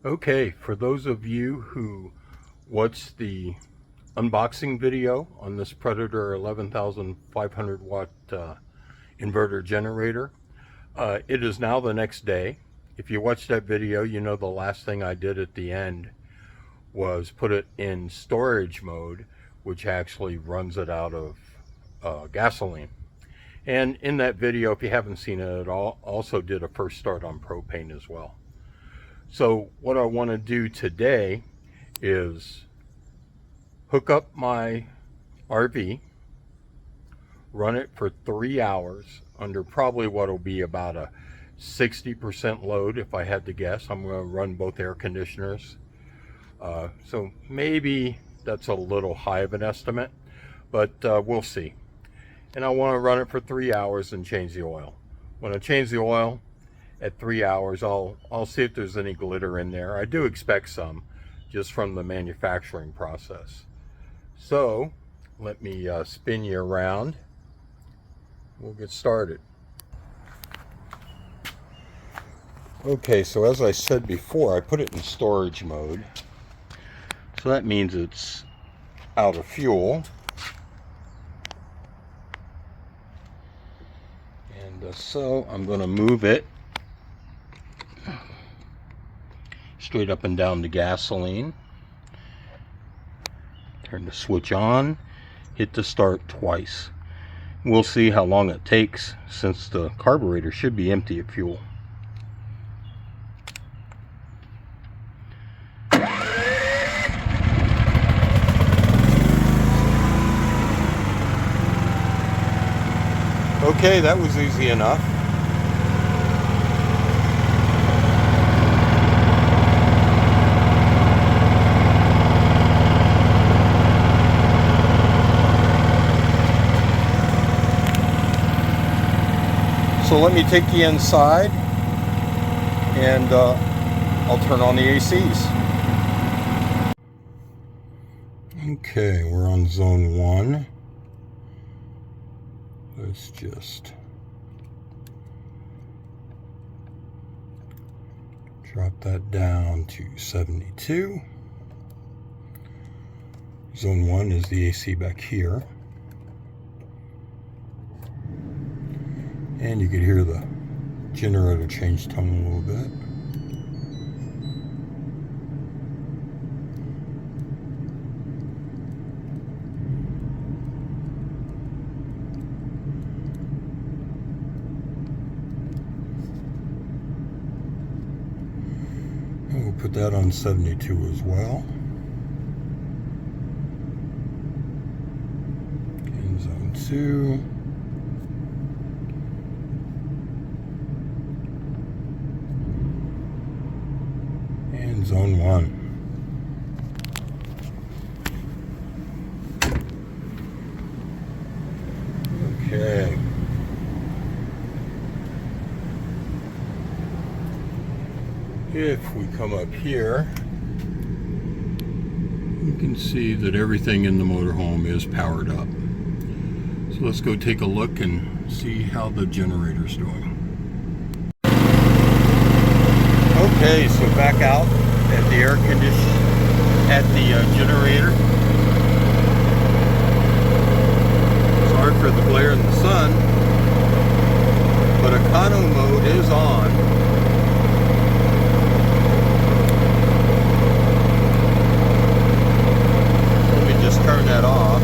Okay, for those of you who watched the unboxing video on this Predator 11,500 watt inverter generator, it is now the next day. If you watched that video, you know the last thing I did at the end was put it in storage mode, which actually runs it out of gasoline. And in that video, if you haven't seen it at all, also did a first start on propane as well. So what I want to do today is hook up my RV, run it for 3 hours under probably what will be about a 60% load if I had to guess. I'm going to run both air conditioners. So maybe that's a little high of an estimate, but we'll see. And I want to run it for 3 hours and change the oil. When I change the oil at 3 hours, I'll see if there's any glitter in there. I do expect some, just from the manufacturing process. So let me spin you around. We'll get started. Okay, so as I said before, I put it in storage mode. So that means it's out of fuel. And so I'm going to move it straight up and down to gasoline. Turn the switch on, hit the start twice. We'll see how long it takes, since the carburetor should be empty of fuel. Okay, that was easy enough. So let me take you inside and I'll turn on the ACs. Okay, we're on zone 1. Let's just drop that down to 72. Zone 1 is the AC back here. And you could hear the generator change tone a little bit. And we'll put that on 72 as well. In zone 2. And zone 1. Okay. If we come up here, you can see that everything in the motorhome is powered up. So let's go take a look and see how the generator's doing. Okay, so back out at the air condition, at the generator. Sorry for the glare in the sun, but econo mode is on. Let me just turn that off.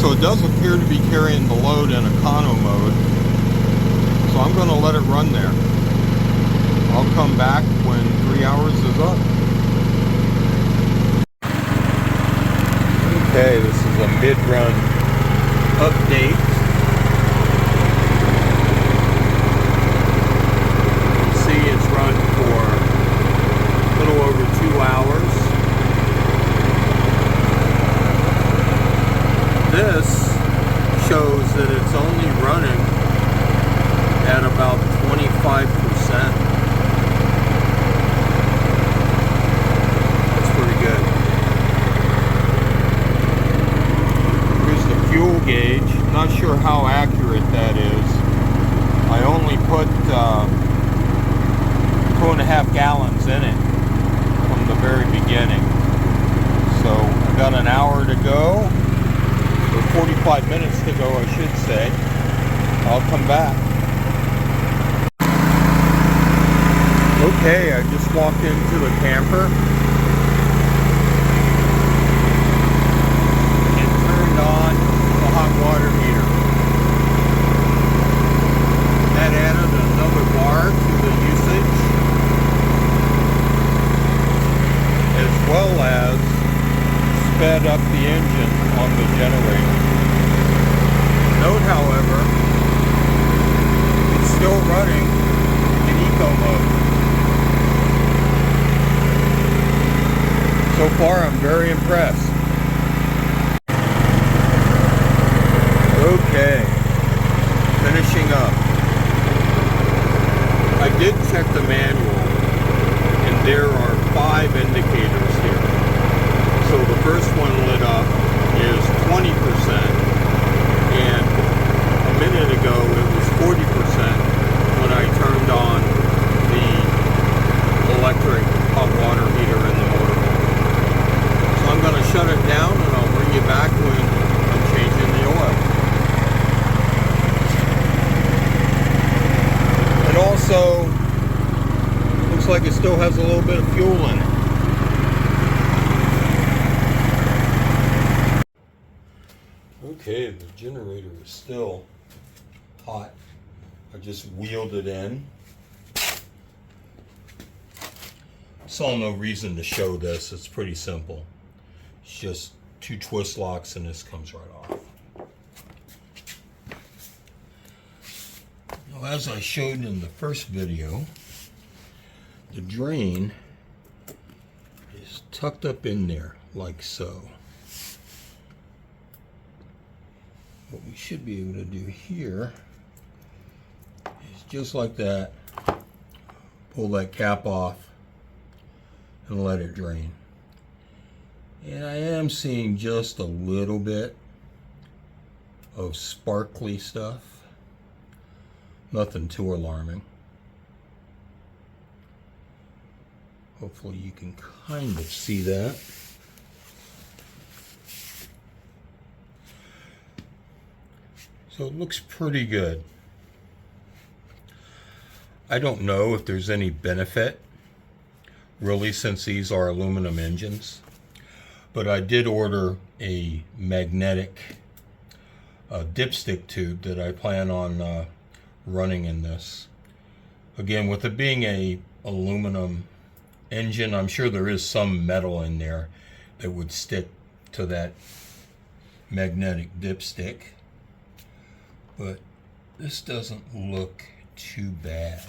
So it does appear to be carrying the load in econo mode. So I'm going to let it run there. I'll come back when 3 hours is up. Okay, this is a mid-run update. See, it's run for a little over 2 hours. This shows that it's only running at about 25%. fuel gauge. Not sure how accurate that is. I only put 2.5 gallons in it from the very beginning. So I've got an hour to go, or 45 minutes to go, I should say. I'll come back. Okay, I just walked into the camper and turned on the hot water heater. That added another bar to the usage, as well as sped up the engine on the generator. Note, however, it's still running in eco mode. So far, I'm very impressed. Okay, finishing up. I did check the manual, and there are 5 indicators here. So the first one lit up is 20%, and a minute ago it was 40% when I turned on the electric hot water heater in the motorhome. So I'm going to shut it down, and I'll bring you back when I'm changing the oil. It also looks like it still has a little bit of fuel in it. Okay, the generator is still hot. I just wheeled it in. Saw no reason to show this. It's pretty simple. It's just 2 twist locks and this comes right off. Now, as I showed in the first video, the drain is tucked up in there like so. What we should be able to do here is just like that, pull that cap off and let it drain. And I am seeing just a little bit of sparkly stuff. Nothing too alarming. Hopefully you can kind of see that. So it looks pretty good. I don't know if there's any benefit, really, since these are aluminum engines. But I did order a magnetic dipstick tube that I plan on running in this. Again, with it being a aluminum engine, I'm sure there is some metal in there that would stick to that magnetic dipstick. But this doesn't look too bad.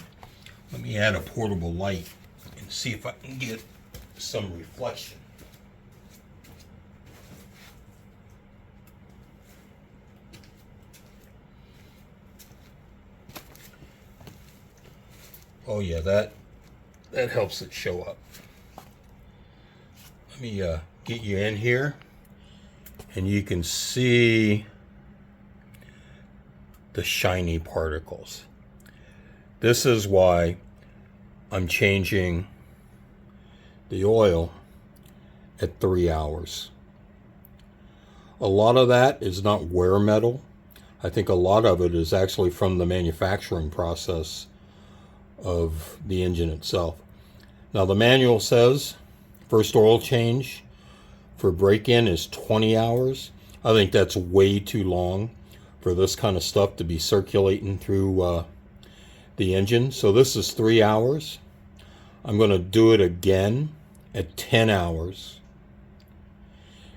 Let me add a portable light and see if I can get some reflection. Oh yeah, that helps it show up. Let me get you in here, and you can see the shiny particles. This is why I'm changing the oil at 3 hours. A lot of that is not wear metal. I think a lot of it is actually from the manufacturing process of the engine itself. Now the manual says first oil change for break-in is 20 hours. I think that's way too long for this kind of stuff to be circulating through the engine. So this is 3 hours. I'm going to do it again at 10 hours.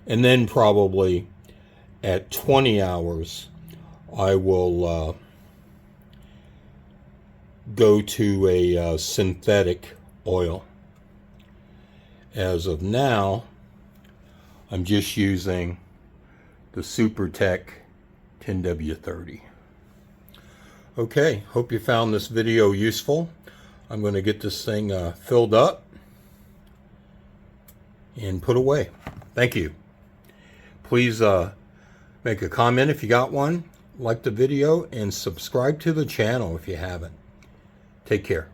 And then probably at 20 hours, I will go to a synthetic oil. As of now, I'm just using the SuperTech 10W30. Okay, hope you found this video useful. I'm going to get this thing filled up and put away. Thank you. Please Make a comment if you got one, like the video, and subscribe to the channel if you haven't. Take care.